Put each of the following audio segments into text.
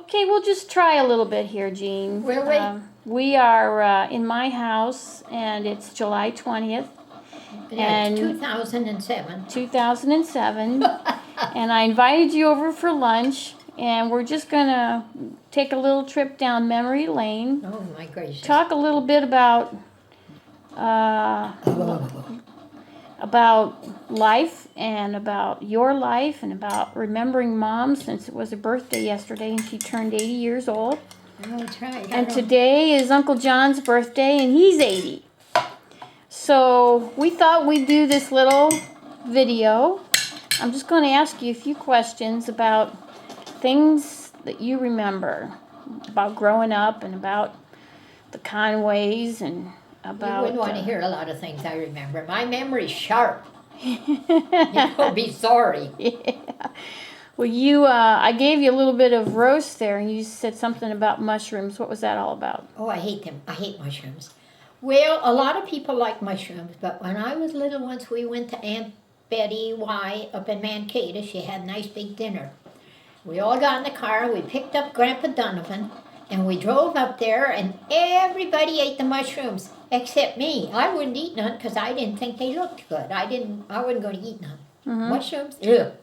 Okay, we'll just try a little bit here, Jean. Will we? We are in my house, and it's July 20th. Yeah, And 2007. 2007. And I invited you over for lunch, and we're just going to take a little trip down memory lane. Oh, my gracious. Talk a little bit about life and about your life and about remembering Mom, since it was her birthday yesterday and she turned 80 years old. Oh, that's right. And today is Uncle John's birthday and he's 80. So we thought we'd do this little video. I'm just going to ask you a few questions about things that you remember about growing up and about the Conways and about... You wouldn't want to hear a lot of things I remember. My memory's sharp. You'll be sorry. Yeah. Well, I gave you a little bit of roast there, and you said something about mushrooms. What was that all about? Oh, I hate them. I hate mushrooms. Well, a lot of people like mushrooms, but when I was little once, we went to Aunt Betty Y up in Mankato. She had a nice big dinner. We all got in the car. We picked up Grandpa Donovan, and we drove up there, and everybody ate the mushrooms except me. I wouldn't eat none because I didn't think they looked good. I wasn't going to eat none. Mm-hmm. Mushrooms? Ugh.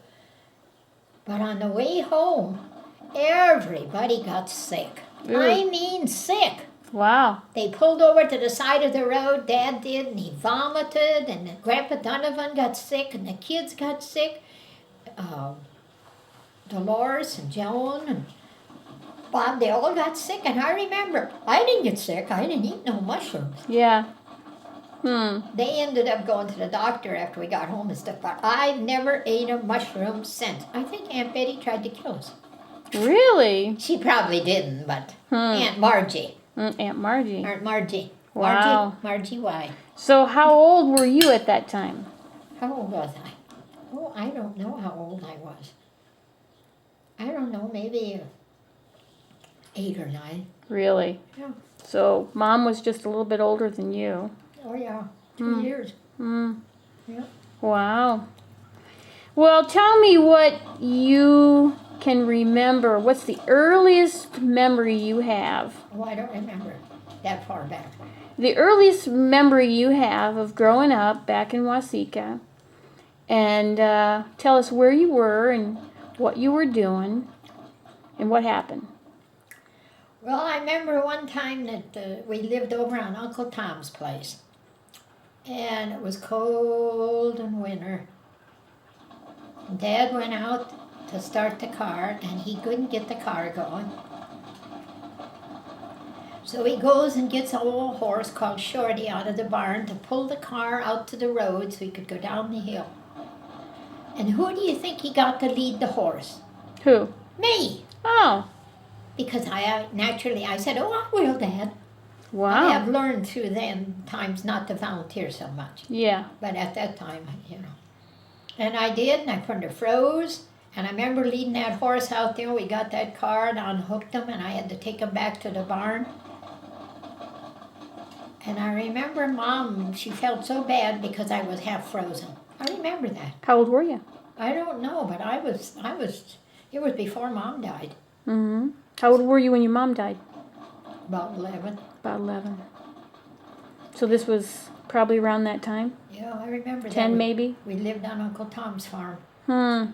But on the way home, everybody got sick. Ew. I mean sick. Wow. They pulled over to the side of the road, Dad did, and he vomited, and Grandpa Donovan got sick, and the kids got sick. Dolores and Joan and Bob, they all got sick, and I remember, I didn't get sick. I didn't eat no mushrooms. Yeah. They ended up going to the doctor after we got home and stuff, but I've never ate a mushroom since. I think Aunt Betty tried to kill us. Really? She probably didn't, but Aunt Margie. Aunt Margie. Aunt Margie. Wow. Margie Y. So how old were you at that time? How old was I? Oh, I don't know how old I was. I don't know, maybe 8 or 9. Really? Yeah. So Mom was just a little bit older than you. Oh, yeah. 2 years. Yeah. Wow. Well, tell me what you can remember. What's the earliest memory you have? Oh, I don't remember that far back. The earliest memory you have of growing up back in Waseca. And tell us where you were and what you were doing and what happened. Well, I remember one time that we lived over on Uncle Tom's place. And it was cold and winter. Dad went out to start the car, and he couldn't get the car going. So he goes and gets an old horse called Shorty out of the barn to pull the car out to the road so he could go down the hill. And who do you think he got to lead the horse? Who? Me. Oh. Because I said, oh, I will, Dad. Wow. I have learned through then times not to volunteer so much. Yeah. But at that time, And I did, and I kind of froze. And I remember leading that horse out there. We got that car and unhooked him, and I had to take him back to the barn. And I remember Mom, she felt so bad because I was half frozen. I remember that. How old were you? I don't know, but it was before Mom died. Mm-hmm. How old were you when your mom died? About 11. About 11. So this was probably around that time? Yeah, I remember 10 that. maybe? We lived on Uncle Tom's farm. Hmm.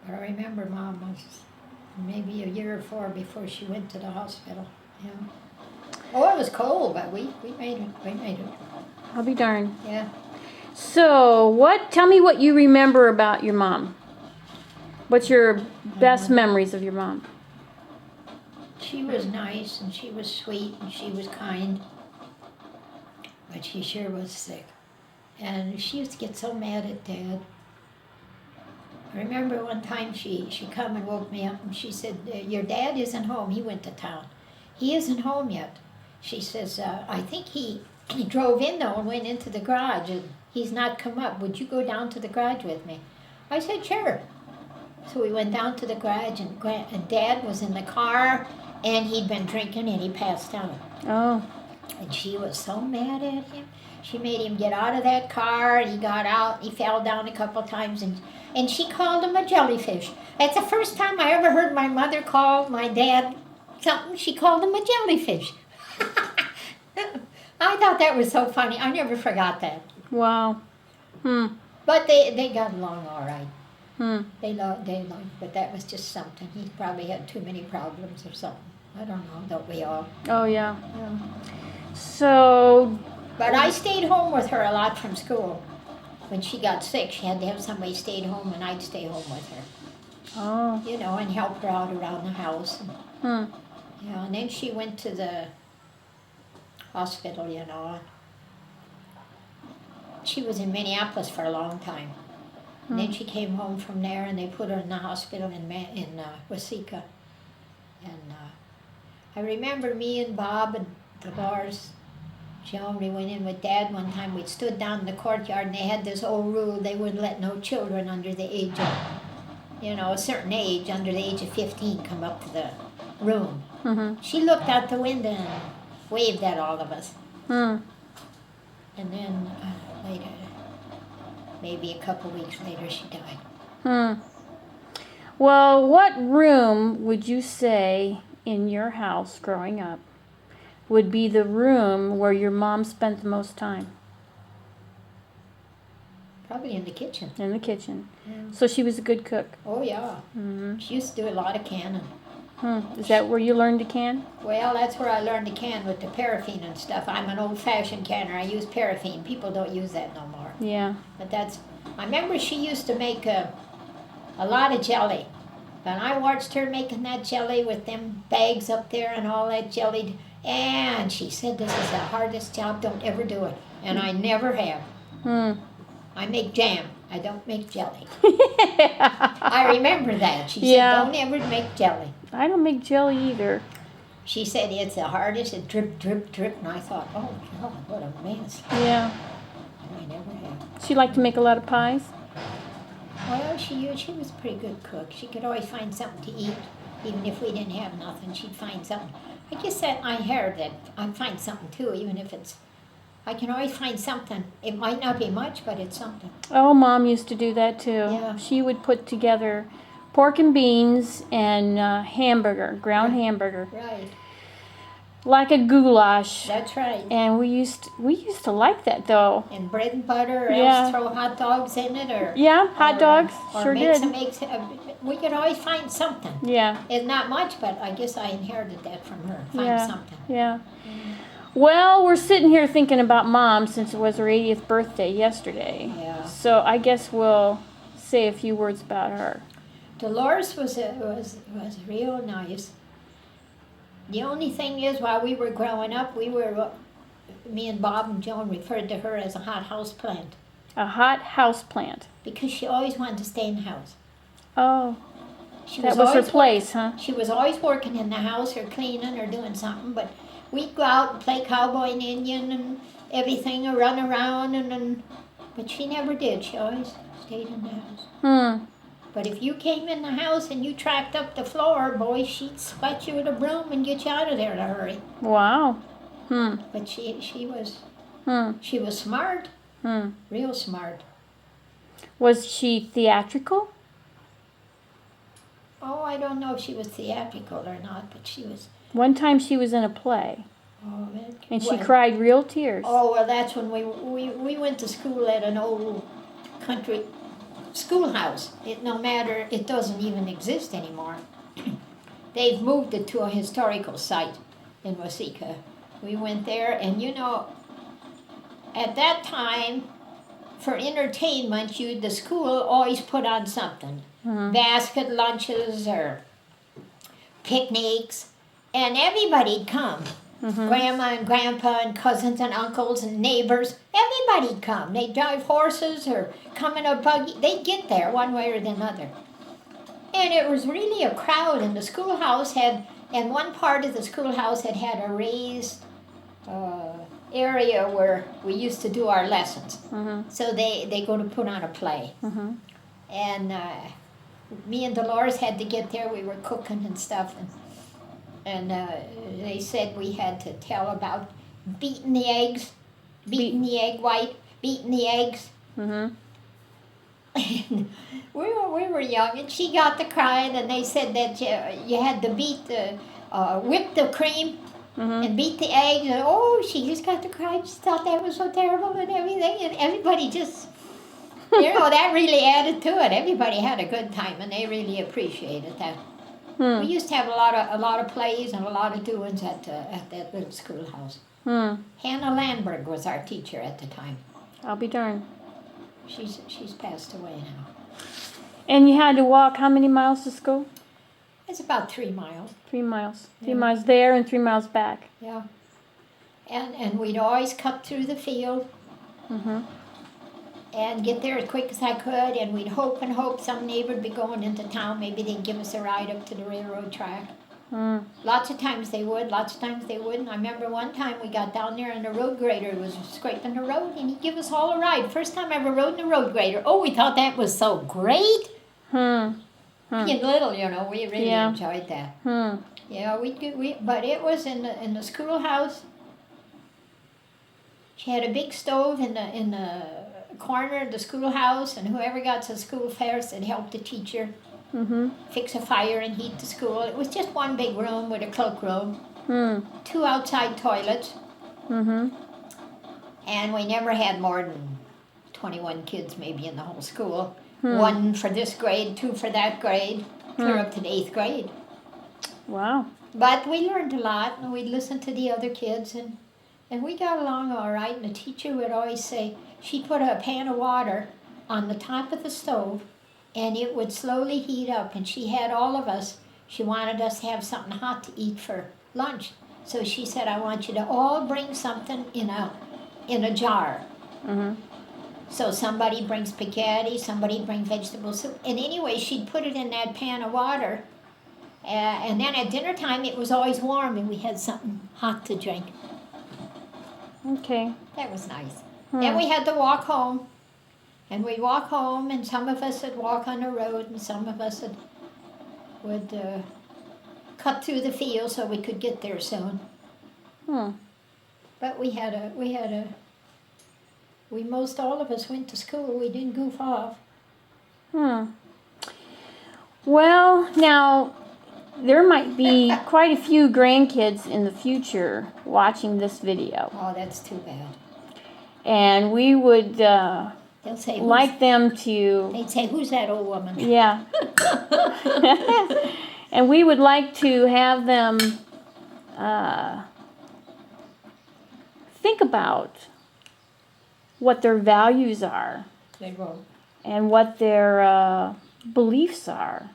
But I remember Mom was maybe a year or 4 before she went to the hospital. Yeah. Oh, it was cold, but we made it. We made it. I'll be darned. Yeah. So tell me what you remember about your mom. What's your best memories of your mom? She was nice, and she was sweet, and she was kind. But she sure was sick. And she used to get so mad at Dad. I remember one time she come and woke me up, and she said, your dad isn't home. He went to town. He isn't home yet. She says, I think he drove in, though, and went into the garage, and he's not come up. Would you go down to the garage with me? I said, sure. So we went down to the garage, and Dad was in the car, and he'd been drinking, and he passed out. Oh. And she was so mad at him. She made him get out of that car, and he got out, and he fell down a couple times, and she called him a jellyfish. That's the first time I ever heard my mother call my dad something. She called him a jellyfish. I thought that was so funny. I never forgot that. Wow. But they got along all right. They loved, but that was just something. He probably had too many problems or something. I don't know, don't we all? Oh, yeah. So, But I stayed home with her a lot from school. When she got sick, she had to have somebody stay home, and I'd stay home with her. oh. You know, and help her out around the house. Hmm. Yeah, and then she went to the hospital, you know. She was in Minneapolis for a long time. And then she came home from there, and they put her in the hospital in Waseca. And I remember me and Bob and Dolores, Joan, we went in with Dad one time. We stood down in the courtyard, and they had this old rule: they wouldn't let no children under the age of, you know, a certain age, under the age of 15, come up to the room. She looked out the window and waved at all of us. And then later, maybe a couple weeks later, she died. Well, what room would you say in your house growing up would be the room where your mom spent the most time? Probably in the kitchen. In the kitchen. Yeah. So she was a good cook. Oh, yeah. She used to do a lot of canning. Is that where you learned to can? Well, that's where I learned to can with the paraffin and stuff. I'm an old-fashioned canner. I use paraffin. People don't use that no more. Yeah. But that's, I remember she used to make a lot of jelly. And I watched her making that jelly with them bags up there and all that jelly. And she said, this is the hardest job, don't ever do it. And I never have. I make jam. I don't make jelly. I remember that. She said, don't ever make jelly. I don't make jelly either. She said, it's the hardest. It drip, drip, drip. And I thought, oh, God, what a mess. Yeah. And I never have. She liked to make a lot of pies? Well, she was a pretty good cook. She could always find something to eat. Even if we didn't have nothing, she'd find something. I guess that I heard that I'd find something too, even if it's, I can always find something. It might not be much, but it's something. Oh, Mom used to do that too. Yeah. She would put together pork and beans and hamburger, ground hamburger, Right. like a goulash. That's right. And we used to like that though. And bread and butter, or Yeah. else throw hot dogs in it, or Yeah, hot dogs, or sure make did. we could always find something. Yeah, It's not much, but I guess I inherited that from her. Find Yeah. something. yeah. Well, we're sitting here thinking about Mom since it was her 80th birthday yesterday. Yeah. So I guess we'll say a few words about her. Dolores was real nice. The only thing is, while we were growing up, me and Bob and Joan referred to her as a hot house plant A hot house plant. because she always wanted to stay in the house. Oh, She that was her always place, huh? She was always working in the house or cleaning or doing something, but we'd go out and play cowboy and Indian and everything, or run around, but she never did. She always stayed in the house. But if you came in the house and you tracked up the floor, boy, she'd sweat you with a broom and get you out of there in a hurry. Wow. But she was smart, real smart. Was she theatrical? Oh, I don't know if she was theatrical or not, but she was. One time she was in a play, Oh, and she cried real tears. Oh, well, that's when we went to school at an old country schoolhouse. It doesn't even exist anymore. They've moved it to a historical site in Waseca. We went there, and at that time, for entertainment, the school always put on something. Basket lunches or picnics, and everybody'd come. Grandma and grandpa and cousins and uncles and neighbors, everybody'd come. They'd drive horses or come in a buggy. They'd get there one way or the other. And it was really a crowd, and the schoolhouse and one part of the schoolhouse had a raised area where we used to do our lessons. So they go to put on a play. And me and Dolores had to get there. We were cooking and stuff, and they said we had to tell about beating the eggs beating the egg white, beating the eggs. Mm-hmm. And we were young, and she got to crying, and they said that you had to whip the cream Mm-hmm. and beat the eggs, and oh, she just got to cry. She thought that was so terrible and everything, and everybody just, that really added to it. Everybody had a good time, and they really appreciated that. We used to have a lot of plays and a lot of doings at that little schoolhouse. Hannah Landberg was our teacher at the time. I'll be darned. She's passed away now. And you had to walk how many miles to school? It's about 3 miles. 3 miles. Yeah. 3 miles there and 3 miles back. Yeah. And we'd always cut through the field and get there as quick as I could, and we'd hope some neighbor would be going into town. Maybe they'd give us a ride up to the railroad track. Lots of times they would, lots of times they wouldn't. I remember one time we got down there and the road grader was scraping the road, and he'd give us all a ride. First time I ever rode in a road grader. Oh, we thought that was so great. Being little, we really enjoyed that. Yeah, but it was in the schoolhouse. She had a big stove in the corner of the schoolhouse, and whoever got to school first would help the teacher fix a fire and heat the school. It was just one big room with a cloakroom, 2 outside toilets, and we never had more than 21 kids maybe in the whole school. 1 for this grade, 2 for that grade, clear up to the 8th grade. Wow. But we learned a lot, and we'd listen to the other kids, and we got along all right. And the teacher would always say, she'd put a pan of water on the top of the stove, and it would slowly heat up. And she had all of us, she wanted us to have something hot to eat for lunch. So she said, I want you to all bring something in a jar. So somebody brings spaghetti, somebody brings vegetable soup. And anyway, she'd put it in that pan of water. And then at dinner time, it was always warm, and we had something hot to drink. Okay. That was nice. Then we had to walk home. And we'd walk home, and some of us would walk on the road, and some of us would cut through the field so we could get there soon. But most all of us went to school. We didn't goof off. Well, now, there might be quite a few grandkids in the future watching this video. Oh, that's too bad. And we would They'll say, like them to... They'd say, who's that old woman? Yeah. And we would like to have them think about what their values are. They won't. And what their beliefs are.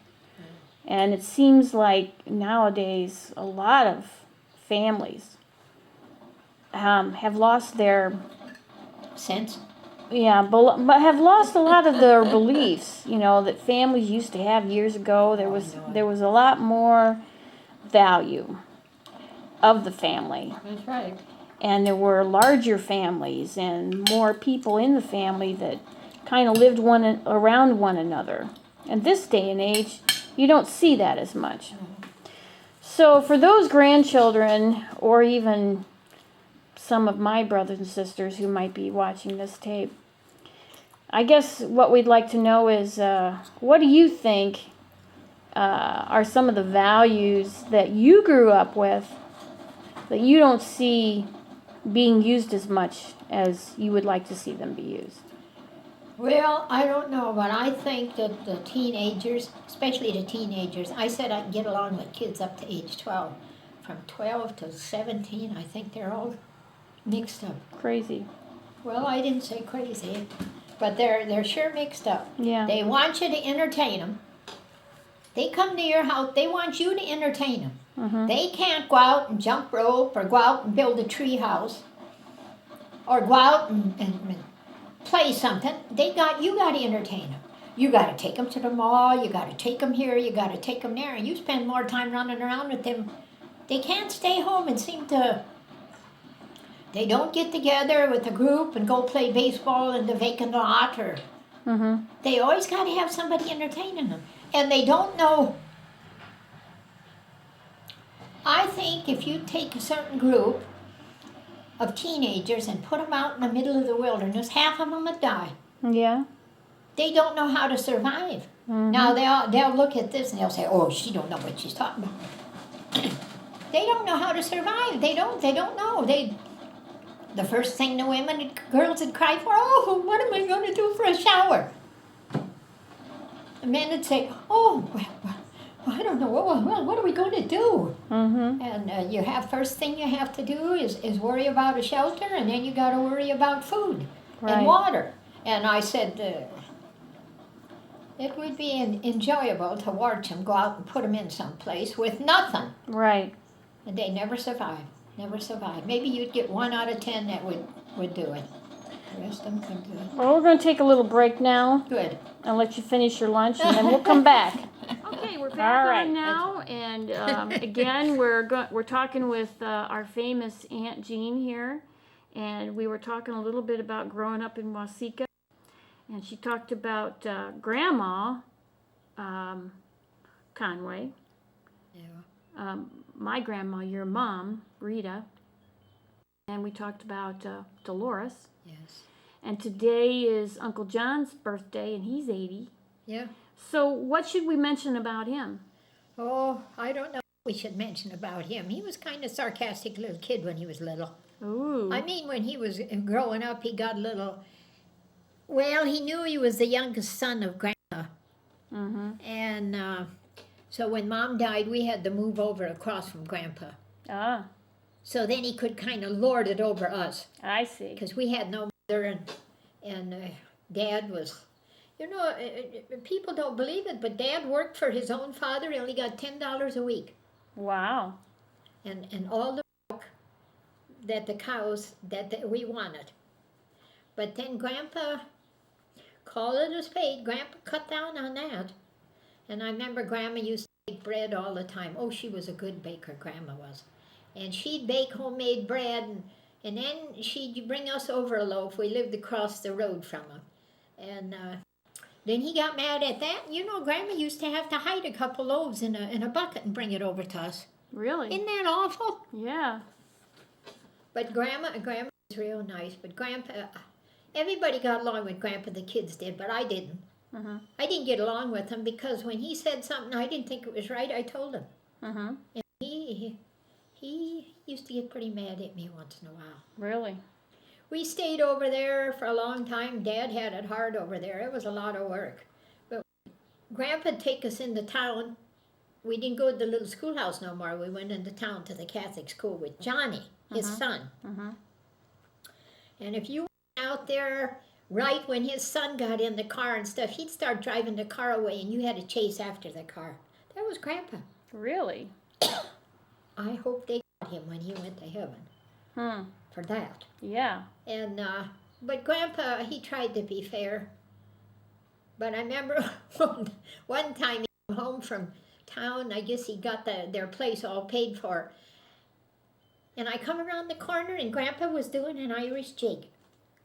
And it seems like nowadays a lot of families have lost their sense. Yeah, but have lost a lot of their beliefs. That families used to have years ago. There was a lot more value of the family. That's right. And there were larger families and more people in the family that kind of lived around one another. And this day and age, you don't see that as much. So for those grandchildren, or even some of my brothers and sisters who might be watching this tape, I guess what we'd like to know is, what do you think are some of the values that you grew up with that you don't see being used as much as you would like to see them be used? Well, I don't know, but I think that the teenagers, especially the teenagers, I said I can get along with kids up to age 12. From 12 to 17, I think they're all mixed up. Crazy. Well, I didn't say crazy, but they're sure mixed up. Yeah. They want you to entertain them. They come to your house, they want you to entertain them. They can't go out and jump rope or go out and build a tree house or go out and play something. You got to entertain them. You got to take them to the mall. You got to take them here. You got to take them there. And you spend more time running around with them. They can't stay home and they don't get together with a group and go play baseball in the vacant lot. They always got to have somebody entertaining them. And they don't know. I think if you take a certain group of teenagers and put them out in the middle of the wilderness, half of them would die. Yeah. They don't know how to survive. Mm-hmm. Now they'll look at this and they'll say, "Oh, she don't know what she's talking about." They don't know how to survive. They don't know. The first thing the women and girls would cry for, "Oh, what am I going to do for a shower?" The men would say, "Oh, well, I don't know. Well, what are we going to do?" Mm-hmm. And first thing you have to do is worry about a shelter, and then you got to worry about food Right. and water. And I said, it would be enjoyable to watch them go out and put them in some place with nothing. Right. And they never survive. Never survive. Maybe you'd get 1 out of 10 that would do it. The rest of them couldn't do it. Well, we're going to take a little break now. Good. I'll let you finish your lunch, and then we'll come back. Okay, we're back All right. on now, and again, we're talking with our famous Aunt Jean here, and we were talking a little bit about growing up in Waseca, and she talked about Grandma Conway, Yeah. my grandma, your mom, Rita, and we talked about Dolores. Yes. And today is Uncle John's birthday, and he's 80. Yeah. So what should we mention about him? Oh, I don't know what we should mention about him. He was kind of sarcastic little kid when he was little. Ooh. I mean, when he was growing up, he got a little... Well, he knew he was the youngest son of Grandpa. Mm-hmm. And so when Mom died, we had to move over across from Grandpa. Ah, So then he could kind of lord it over us. I see. Because we had no mother, and Dad was... You know, people don't believe it, but Dad worked for his own father. He only got $10 a week. Wow. And all the milk that the cows that we wanted. But then Grandpa, call it a spade, Grandpa cut down on that. And I remember Grandma used to bake bread all the time. Oh, she was a good baker, Grandma was. And she'd bake homemade bread, and then she'd bring us over a loaf. We lived across the road from him. And then he got mad at that. You know, Grandma used to have to hide a couple loaves in a bucket and bring it over to us. Really? Isn't that awful? Yeah. But Grandma was real nice. But Grandpa, everybody got along with Grandpa, the kids did, but I didn't. Mm-hmm. I didn't get along with him because when he said something I didn't think it was right, I told him. Mm-hmm. And he used to get pretty mad at me once in a while. Really? We stayed over there for a long time. Dad had it hard over there. It was a lot of work. But Grandpa'd take us into town. We didn't go to the little schoolhouse no more. We went into town to the Catholic school with Johnny, his son. Mm-hmm. And if you went out there right when his son got in the car and stuff, he'd start driving the car away and you had to chase after the car. That was Grandpa. Really? I hope they got him when he went to heaven for that. Yeah. And but Grandpa, he tried to be fair. But I remember one time he came home from town. I guess he got their place all paid for. And I come around the corner and Grandpa was doing an Irish jig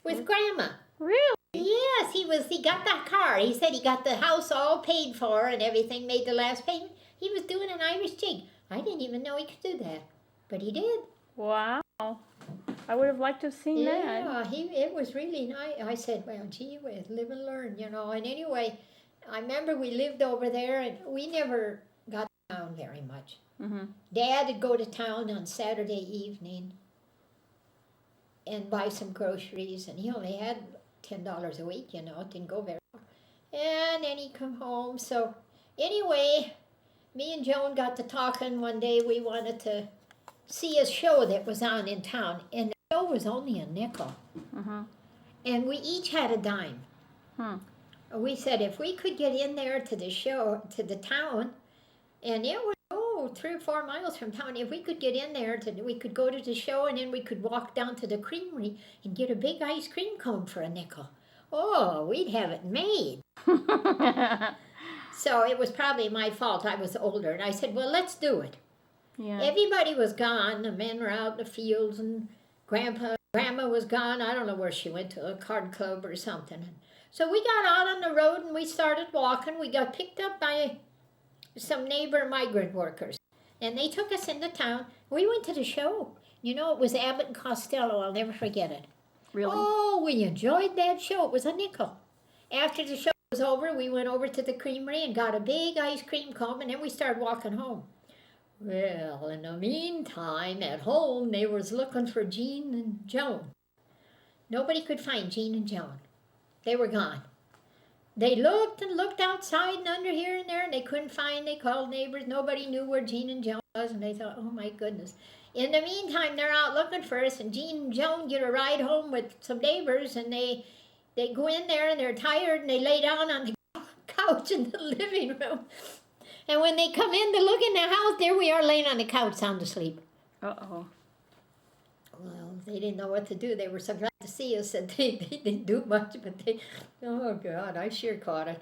with Grandma. Really? Yes, he got that car. He said he got the house all paid for and everything, made the last payment. He was doing an Irish jig. I didn't even know he could do that, but he did. Wow. I would have liked to have seen that. Yeah, it was really nice. I said, well, gee whiz, live and learn, you know. And anyway, I remember we lived over there, and we never got to town very much. Mm-hmm. Dad would go to town on Saturday evening and buy some groceries, and he only had $10 a week, you know. It didn't go very far. And then he'd come home. So anyway, me and Joan got to talking one day. We wanted to see a show that was on in town, and the show was only a nickel. Mm-hmm. And we each had a dime. We said if we could get in there to the show, to the town, and it was 3 or 4 miles from town, if we could get in there, we could go to the show, and then we could walk down to the creamery and get a big ice cream cone for a nickel. Oh, we'd have it made. So it was probably my fault. I was older, and I said, well, let's do it. Yeah. Everybody was gone. The men were out in the fields, and Grandma was gone. I don't know where she went, to a card club or something. So we got out on the road, and we started walking. We got picked up by some neighbor migrant workers, and they took us into town. We went to the show, You know, it was Abbott and Costello. I'll never forget it. Really? Oh, we enjoyed that show. It was a nickel. After the show was over, we went over to the creamery and got a big ice cream cone, and then we started walking home. Well, in the meantime, at home, they was looking for Jean and Joan. Nobody could find Jean and Joan. They were gone. They looked and looked outside and under here and there, and they couldn't find. They called neighbors. Nobody knew where Jean and Joan was, and they thought, oh my goodness. In the meantime, they're out looking for us, and Jean and Joan get a ride home with some neighbors, and they go in there, and they're tired, and they lay down on the couch in the living room. And when they come in to look in the house, there we are laying on the couch, sound asleep. Uh-oh. Well, they didn't know what to do. They were so glad to see us that they didn't do much, but oh God, I sure caught it.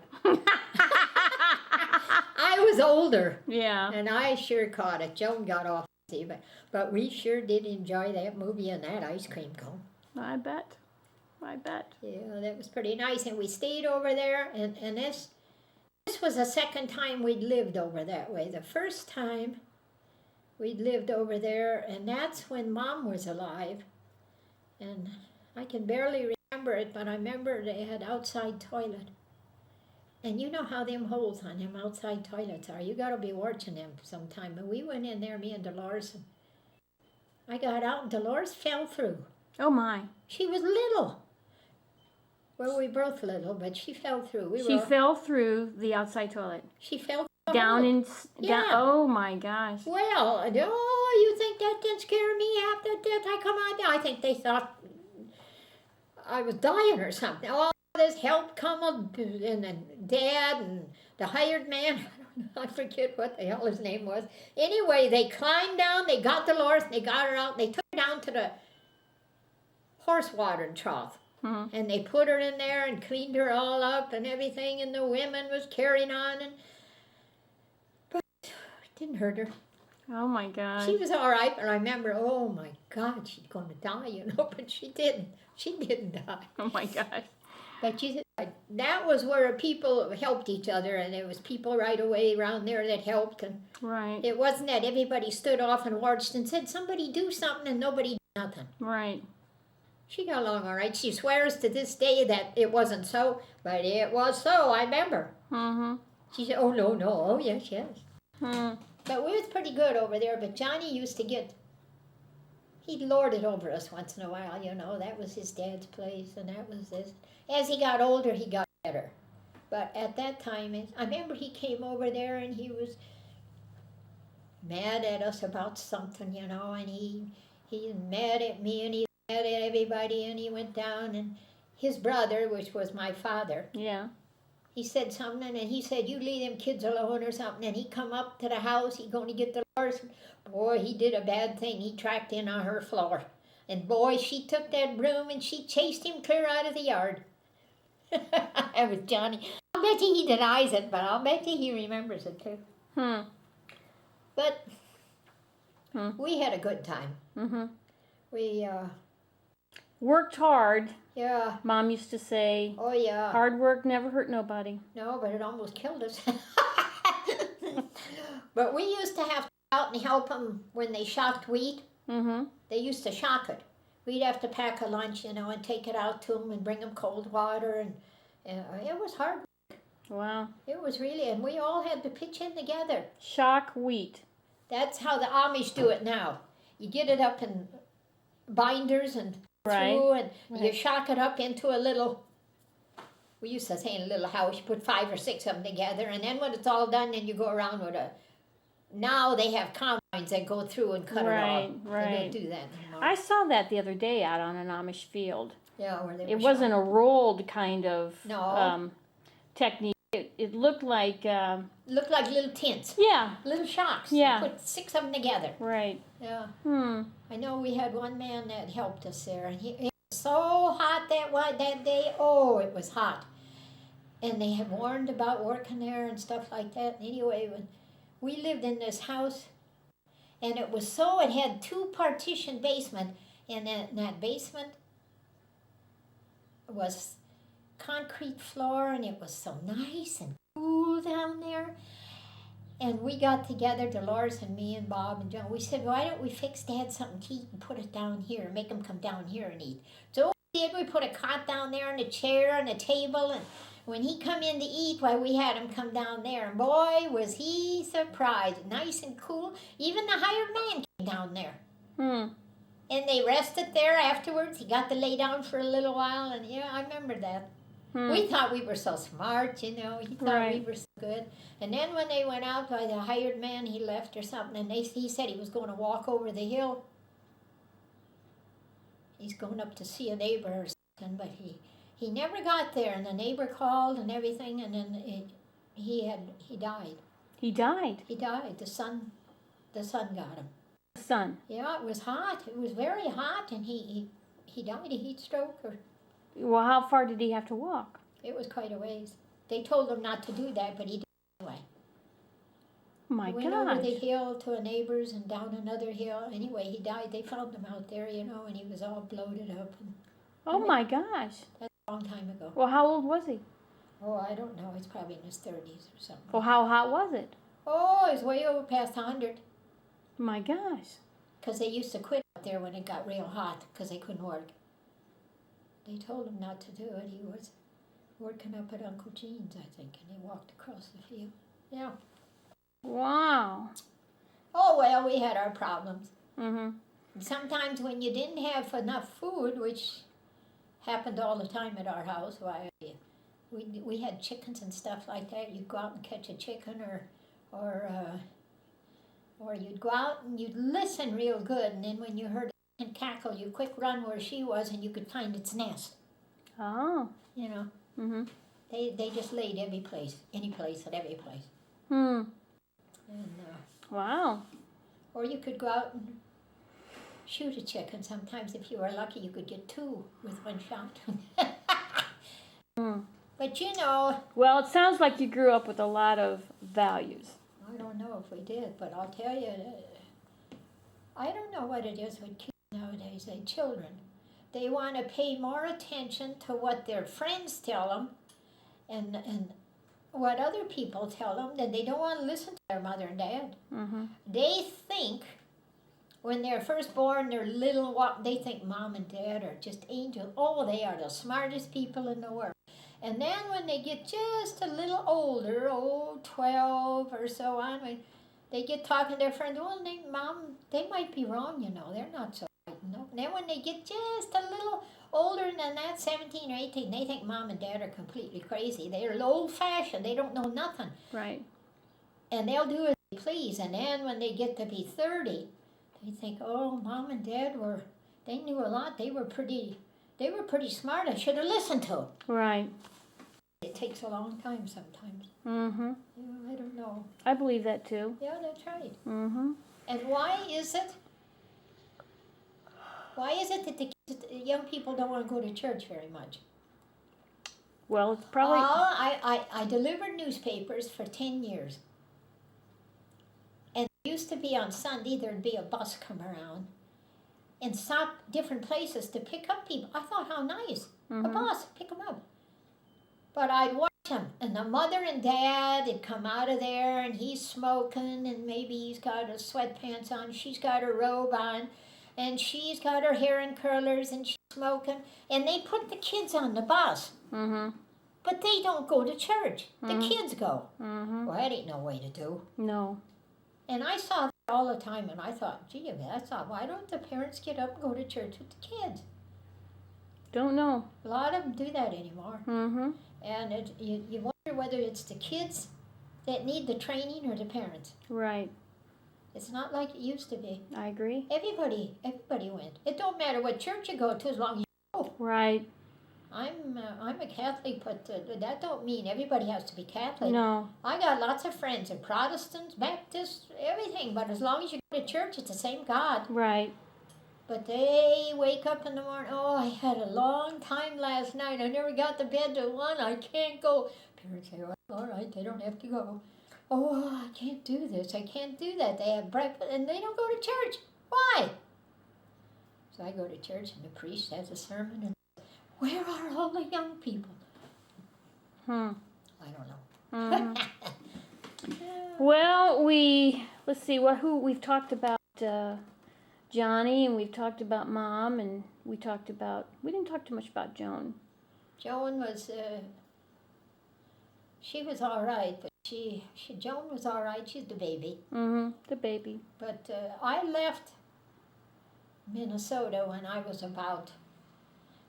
I was older. Yeah. And I sure caught it. Joan got off easy, but we sure did enjoy that movie and that ice cream cone. I bet. Yeah, that was pretty nice. And we stayed over there, and this was the second time we'd lived over that way. The first time we'd lived over there, and that's when Mom was alive. And I can barely remember it, but I remember they had outside toilet. And you know how them holes on them outside toilets are. You got to be watching them sometime. And we went in there, me and Dolores, and I got out, and Dolores fell through. Oh my. She was little. Well, we both little, but she fell through. She fell through the outside toilet. She fell Down in... Yeah. Oh my gosh. Well, oh, you think that didn't scare me half to death? I come on down. I think they thought I was dying or something. All this help come, and then Dad and the hired man, I forget what the hell his name was. Anyway, they climbed down, they got Dolores, and they got her out, and they took her down to the horse watering trough. Mm-hmm. And they put her in there and cleaned her all up and everything, and the women was carrying on, but it didn't hurt her. Oh my gosh. She was all right, but I remember, oh my God, she's going to die, you know, but she didn't. She didn't die. Oh my gosh. But that was where people helped each other, and there was people right away around there that helped, and Right. it wasn't that everybody stood off and watched and said, somebody do something, and nobody did nothing. Right. She got along all right. She swears to this day that it wasn't so, but it was so, I remember. Mm-hmm. She said, oh, no, oh, yes. Hmm. But we was pretty good over there, but Johnny used to he'd lord it over us once in a while, you know. That was his dad's place, and that was this. As he got older, he got better. But at that time, I remember he came over there, and he was mad at us about something, you know, and he's mad at me, and he's mad at everybody, and he went down, and his brother, which was my father, Yeah. he said something, and he said, you leave them kids alone or something, and he come up to the house, he going to get the horse. Boy, he did a bad thing. He tracked in on her floor. And boy, she took that broom and she chased him clear out of the yard. That was Johnny. I'll bet you he denies it, but I'll bet you he remembers it too. But we had a good time. Mm-hmm. We, Worked hard. yeah. Mom used to say, Oh, yeah. hard work never hurt nobody. No, but it almost killed us. But we used to have to go out and help them when they shocked wheat. Mm-hmm. They used to shock it. We'd have to pack a lunch, you know, and take it out to them and bring them cold water. And it was hard. Wow. It was really, and we all had to pitch in together. Shock wheat. That's how the Amish do it now. You get it up in binders and through, and you shock it up into a little, we used to say in a little house, you put 5 or 6 of them together, and then when it's all done, then you go around with now they have combines that go through and cut it off. Right. They don't do that anymore. I saw that the other day out on an Amish field. Yeah, where they It were wasn't a rolled kind of No. Technique. It looked like... looked like little tents. Yeah. Little shocks. Yeah. You put 6 of them together. Right. Yeah. Hmm. I know we had one man that helped us there, and it was so hot that day. Oh, it was hot. And they had warned about working there and stuff like that. And anyway, when we lived in this house, and it had 2 partition basement, and in that basement was concrete floor, and it was so nice and cool down there. And we got together, Dolores and me and Bob and John. We said, why don't we fix Dad something to eat and put it down here and make him come down here and eat? So we did. We put a cot down there and a chair and a table. And when he come in to eat, why, we had him come down there. And boy, was he surprised. Nice and cool. Even the hired man came down there. Hmm. And they rested there afterwards. He got to lay down for a little while. And yeah, I remember that. We thought we were so smart, you know. He thought we were so good. And then when they went out by the hired man, he left or something, and he said he was going to walk over the hill. He's going up to see a neighbor or something, but he never got there. And the neighbor called and everything, and then he died. He died? He died. The sun got him. The sun? Yeah, it was hot. It was very hot, and he died of heat stroke or... Well, how far did he have to walk? It was quite a ways. They told him not to do that, but he did anyway. My Went over the hill to a neighbor's and down another hill. Anyway, he died. They found him out there, you know, and he was all bloated up. Oh my gosh. That's a long time ago. Well, how old was he? Oh, I don't know. He's probably in his 30s or something. Well, how hot was it? Oh, he was way over past 100. My gosh. Because they used to quit out there when it got real hot because they couldn't work. They told him not to do it. He was working up at Uncle Gene's, I think, and he walked across the field. Yeah. Wow. Oh, well, we had our problems. Mm-hmm. Sometimes when you didn't have enough food, which happened all the time at our house, why we had chickens and stuff like that. You'd go out and catch a chicken, or you'd go out and you'd listen real good, and then when you heard and cackle, you quick run where she was, and you could find its nest. Oh. You know. Mm-hmm. They just laid any place at every place. Hmm. And, wow. or you could go out and shoot a chicken. Sometimes, if you were lucky, you could get two with one shot. But you know. Well, it sounds like you grew up with a lot of values. I don't know if we did, but I'll tell you, I don't know what it is with kids nowadays, children. They want to pay more attention to what their friends tell them and what other people tell them than they don't want to listen to their mother and dad. Mm-hmm. They think when they're first born, they're little, they think mom and dad are just angels. Oh, they are the smartest people in the world. And then when they get just a little older, 12 or so on, they get talking to their friends, well, they might be wrong, you know, they're not so right. No. And then when they get just a little older than that, 17 or 18, they think mom and dad are completely crazy. They're old-fashioned. They don't know nothing. Right. And they'll do as they please. And then when they get to be 30, they think, oh, mom and dad they knew a lot. They were pretty smart. I should have listened to them. Right. It takes a long time sometimes. Mm-hmm. Yeah, I don't know. I believe that too. Yeah, that's right. Mm-hmm. And why is it that the young people don't want to go to church very much? Well, it's probably... I delivered newspapers for 10 years. And it used to be on Sunday, there'd be a bus come around and stop different places to pick up people. I thought, how nice. Mm-hmm. A bus, pick them up. But I'd watch them, and the mother and dad had come out of there, and he's smoking, and maybe he's got his sweatpants on, she's got her robe on, and she's got her hair in curlers, and she's smoking, and they put the kids on the bus. Mm-hmm. But they don't go to church. Mm-hmm. The kids go. Mm-hmm. Well, that ain't no way to do. No. And I saw that all the time, and I thought, gee, why don't the parents get up and go to church with the kids? Don't know. A lot of them do that anymore. Mm-hmm. And you wonder whether it's the kids that need the training or the parents. Right. It's not like it used to be. I agree. Everybody went. It don't matter what church you go to as long as you go. Right. I'm a Catholic, but that don't mean everybody has to be Catholic. No. I got lots of friends, and Protestants, Baptists, everything. But as long as you go to church, it's the same God. Right. But they wake up in the morning, oh, I had a long time last night. I never got to bed till 1. I can't go. Parents say, well, all right, they don't have to go. Oh, I can't do this. I can't do that. They have breakfast, and they don't go to church. Why? So I go to church, and the priest has a sermon, and where are all the young people? I don't know. Mm-hmm. Well, let's see, who we've talked about Johnny, and we've talked about Mom, and we didn't talk too much about Joan. Joan was, she was all right, but Joan was all right. She's the baby. Mm-hmm, the baby. But I left Minnesota when I was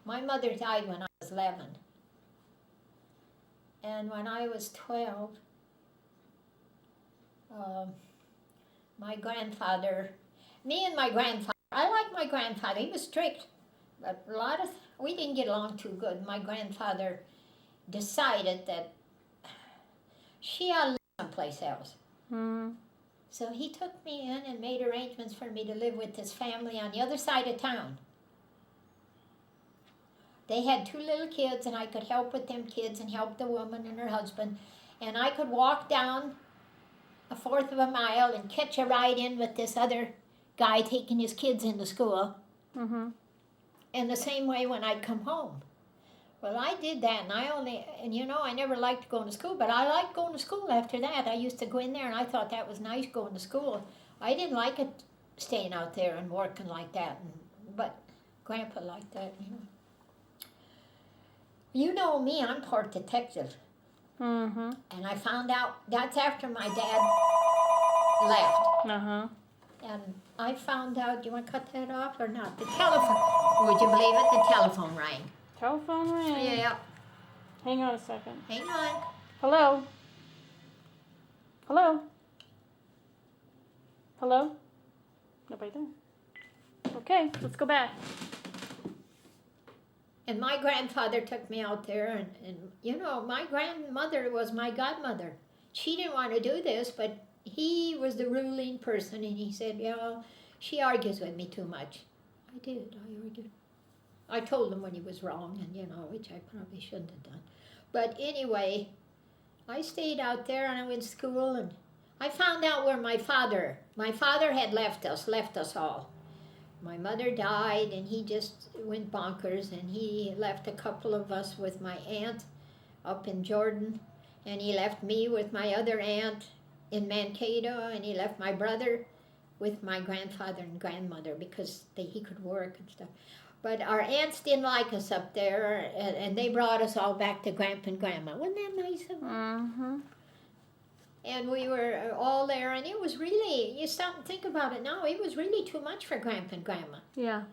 my mother died when I was 11. And when I was 12, my grandfather, I liked my grandfather. He was strict, but we didn't get along too good. My grandfather decided that she ought to live someplace else. Mm. So he took me in and made arrangements for me to live with his family on the other side of town. They had 2 little kids, and I could help with them kids and help the woman and her husband. And I could walk down 1/4 of a mile and catch a ride in with this other guy taking his kids into school. Mm-hmm. And the same way when I'd come home. Well, I did that, and I never liked going to school, but I liked going to school after that. I used to go in there, and I thought that was nice going to school. I didn't like it staying out there and working like that, but Grandpa liked that, You know me, I'm part detective. Mm-hmm. And I found out that's after my dad left. Uh-huh. And I found out, do you want to cut that off or not? The telephone, would you believe it? The telephone rang. Telephone ring. Yeah. Hang on a second. Hang on. Hello? Hello? Hello? Nobody there. Okay, let's go back. And my grandfather took me out there, and my grandmother was my godmother. She didn't want to do this, but he was the ruling person, and he said, she argues with me too much. I did, I argued. I told him when he was wrong, and which I probably shouldn't have done. But anyway, I stayed out there, and I went to school, and I found out where my father had left us all. My mother died, and he just went bonkers, and he left a couple of us with my aunt up in Jordan, and he left me with my other aunt in Mankato, and he left my brother with my grandfather and grandmother because he could work and stuff. But our aunts didn't like us up there, and they brought us all back to Grandpa and Grandma. Wasn't that nice of them? Mm-hmm. And we were all there, and it was really, you stop and think about it now, it was really too much for Grandpa and Grandma. Yeah.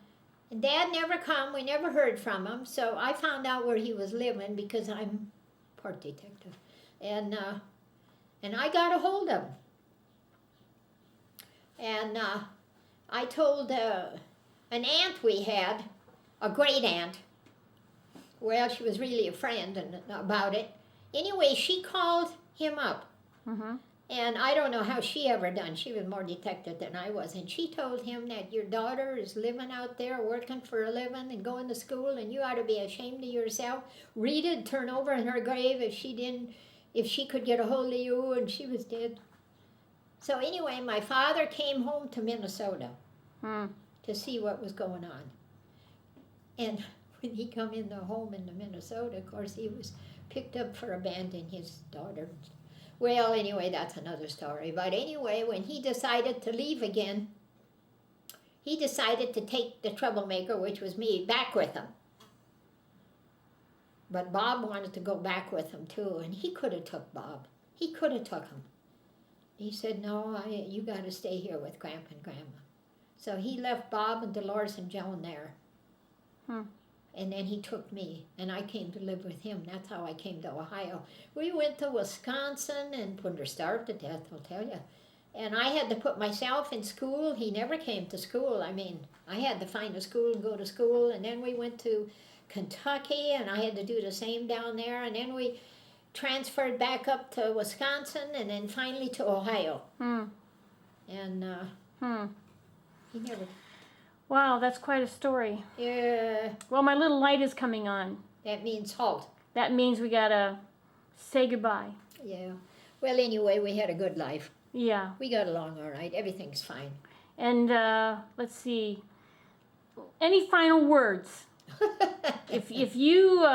And Dad never come, we never heard from him, so I found out where he was living because I'm part detective. And I got a hold of him. And I told an aunt we had, a great aunt, well, she was really a friend about it. Anyway, she called him up. Mm-hmm. And I don't know how she ever done. She was more detective than I was. And she told him that your daughter is living out there working for a living and going to school, and you ought to be ashamed of yourself. Rita'd turn over in her grave if she could get a hold of you, and she was dead. So anyway, my father came home to Minnesota to see what was going on. And when he come in the home in Minnesota, of course, he was picked up for abandoning his daughter. Well, anyway, that's another story. But anyway, when he decided to leave again, he decided to take the troublemaker, which was me, back with him. But Bob wanted to go back with him too, and he could have took Bob. He could have took him. He said, no, you got to stay here with Grandpa and Grandma. So he left Bob and Dolores and Joan there. And then he took me, and I came to live with him. That's how I came to Ohio. We went to Wisconsin and put her starved to death, I'll tell you. And I had to put myself in school. He never came to school. I mean, I had to find a school and go to school. And then we went to Kentucky, and I had to do the same down there. And then we transferred back up to Wisconsin, and then finally to Ohio. And he never... Wow, that's quite a story. Yeah. Well, my little light is coming on. That means halt. That means we gotta say goodbye. Yeah. Well, anyway, we had a good life. Yeah. We got along all right. Everything's fine. And let's see. Any final words? If you,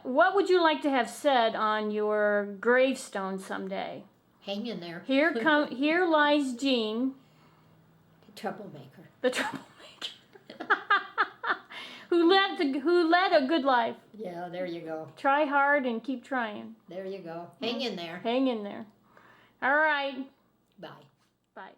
what would you like to have said on your gravestone someday? Hang in there. Here lies Jean, The troublemaker. the troublemaker, who led a good life. Yeah, there you go. Try hard and keep trying. There you go. Hang in there. Hang in there. All right. Bye. Bye.